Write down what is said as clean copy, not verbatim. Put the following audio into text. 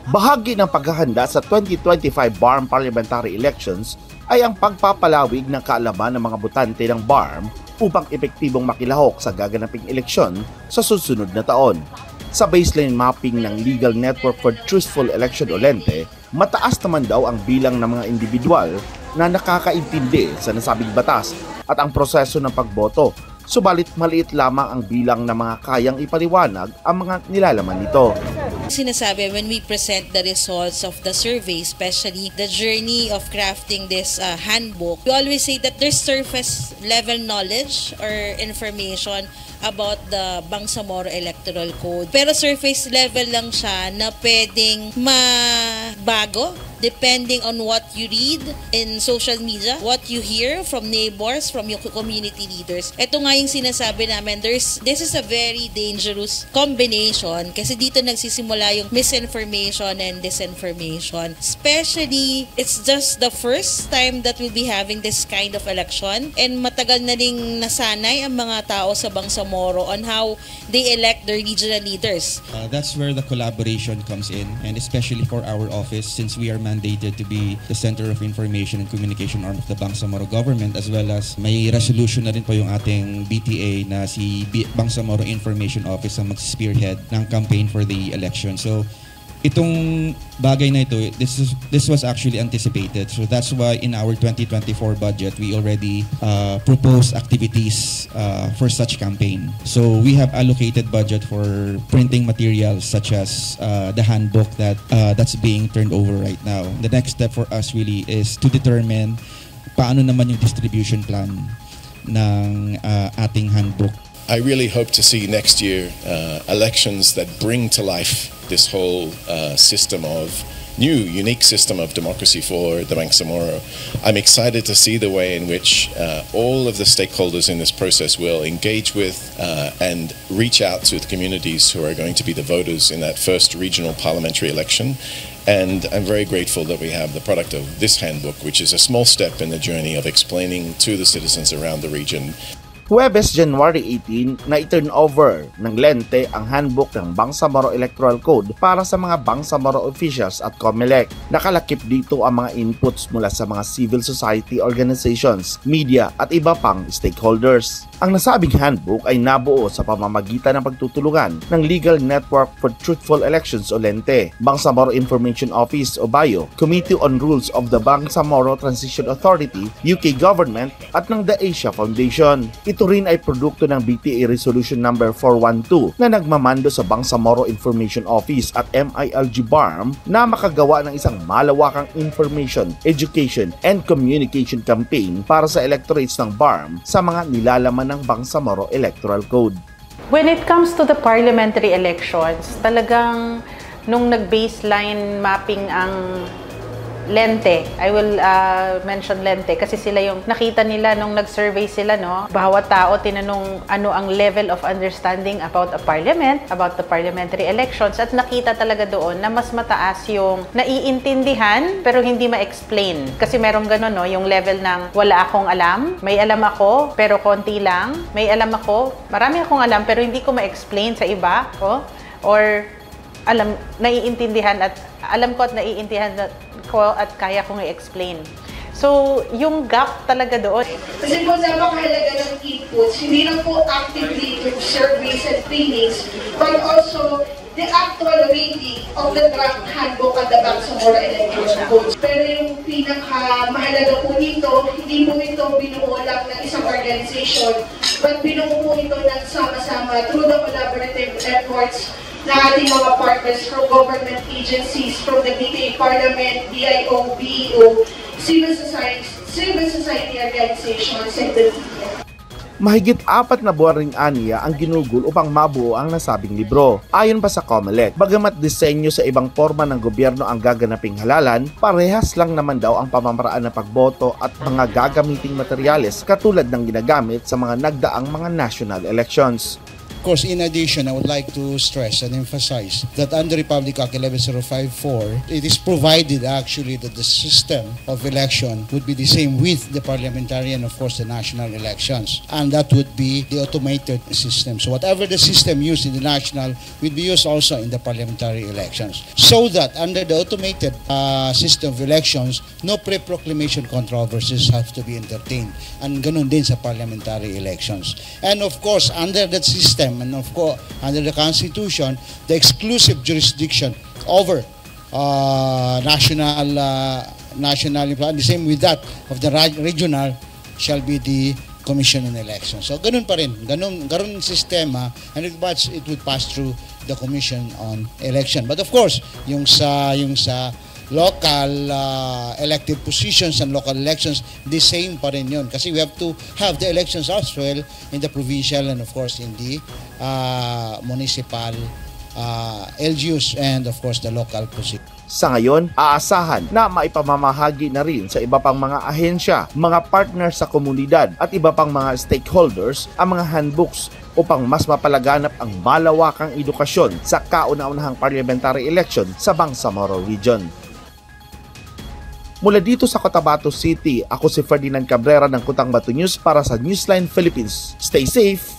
Bahagi ng paghahanda sa 2025 BARM parliamentary elections ay ang pagpapalawig ng kaalaman ng mga botante ng BARM upang epektibong makilahok sa gaganaping eleksyon sa susunod na taon. Sa baseline mapping ng Legal Network for Truthful Election o LENTE, mataas naman daw ang bilang ng mga individual na nakakaintindi sa nasabing batas at ang proseso ng pagboto, subalit maliit lamang ang bilang ng mga kayang ipaliwanag ang mga nilalaman nito. Sinasabi when we present the results of the survey, especially the journey of crafting this handbook, we always say that there's surface level knowledge or information about the Bangsamoro Electoral Code. Pero surface level lang siya na pwedeng mabago depending on what you read in social media, what you hear from neighbors, from your community leaders. Ito nga yung sinasabi namin, this is a very dangerous combination kasi dito nagsisimula yung misinformation and disinformation. Especially, it's just the first time that we'll be having this kind of election and matagal na ring nasanay ang mga tao sa Bangsamoro on how they elect their regional leaders. That's where the collaboration comes in, and especially for our office, since we are mandated to be the Center of Information and Communication arm of the Bangsamoro government, as well as may resolution na rin po yung ating BTA na si Bangsamoro Information Office ang mag-spearhead ng campaign for the election. So itong bagay na ito, this was actually anticipated. So that's why in our 2024 budget, we already proposed activities for such campaign. So we have allocated budget for printing materials such as the handbook that's being turned over right now. The next step for us really is to determine paano naman yung distribution plan ng ating handbook. I really hope to see next year elections that bring to life this whole unique system of democracy for the Bangsamoro. I'm excited to see the way in which all of the stakeholders in this process will engage with and reach out to the communities who are going to be the voters in that first regional parliamentary election. And I'm very grateful that we have the product of this handbook, which is a small step in the journey of explaining to the citizens around the region. Huwebes, January 18, na i-turn over ng LENTE ang handbook ng Bangsamoro Electoral Code para sa mga Bangsamoro officials at COMELEC. Nakalakip dito ang mga inputs mula sa mga civil society organizations, media at iba pang stakeholders. Ang nasabing handbook ay nabuo sa pamamagitan ng pagtutulungan ng Legal Network for Truthful Elections o LENTE, Bangsamoro Information Office o BIO, Committee on Rules of the Bangsamoro Transition Authority, UK Government at ng The Asia Foundation. Ito rin ay produkto ng BTA Resolution No. 412 na nagmamando sa Bangsamoro Information Office at MILG BARM na makagawa ng isang malawakang information, education, and communication campaign para sa electorates ng BARM sa mga nilalaman ng Bangsamoro Electoral Code. When it comes to the parliamentary elections, talagang nung nag-baseline mapping ang LENTE, I will mention LENTE kasi sila yung nakita nila nung nag-survey sila, no? Bawat tao tinanong ano ang level of understanding about a parliament, about the parliamentary elections, at nakita talaga doon na mas mataas yung naiintindihan pero hindi ma-explain. Kasi merong gano'n, no? Yung level ng wala akong alam, may alam ako pero konti lang, may alam ako, marami akong alam pero hindi ko ma-explain sa iba, or alam, naiintindihan at alam ko at naiintindihan ko at kaya kong i-explain. So, yung gap talaga doon. Kasi po napakahalaga ng inputs, hindi lang po actively through surveys and trainings, but also the actual reading of the draft handbook at the Bangsamoro Electoral Code. Pero yung pinakamahalaga po nito, hindi po ito binuo lang ng isang organization, but binuo po ito ng sama-sama through the collaborative efforts na ating mga partners from government agencies, from the BTA Parliament, BIO, BEO, civil society organizations, and the media. Mahigit 4 na buwan ring aniya ang ginugol upang mabuo ang nasabing libro. Ayon pa sa COMELEC, bagamat disenyo sa ibang forma ng gobyerno ang gaganaping halalan, parehas lang naman daw ang pamamaraan ng pagboto at mga gagamiting materyales katulad ng ginagamit sa mga nagdaang mga national elections. Of course, in addition, I would like to stress and emphasize that under Republic Act 11054, it is provided actually that the system of election would be the same with the parliamentary and of course the national elections. And that would be the automated system. So whatever the system used in the national will be used also in the parliamentary elections. So that under the automated system of elections, no pre-proclamation controversies have to be entertained. And ganun din sa parliamentary elections. And of course, under that system and of course under the Constitution, the exclusive jurisdiction over national, the same with that of the regional shall be the Commission on Elections. So ganun pa rin, ganun sistema, and it would pass through the Commission on Election. But of course, yung sa local elective positions and local elections, the same pa rin yun. Kasi we have to have the elections as well in the provincial and of course in the municipal LGUs and of course the local position. Sa ngayon, aasahan na maipamamahagi na rin sa iba pang mga ahensya, mga partners sa komunidad at iba pang mga stakeholders ang mga handbooks upang mas mapalaganap ang malawakang edukasyon sa kauna-unahang parliamentary election sa Bangsamoro Region. Mula dito sa Cotabato City, ako si Ferdinand Cabrera ng Kutang Bato News para sa Newsline Philippines. Stay safe!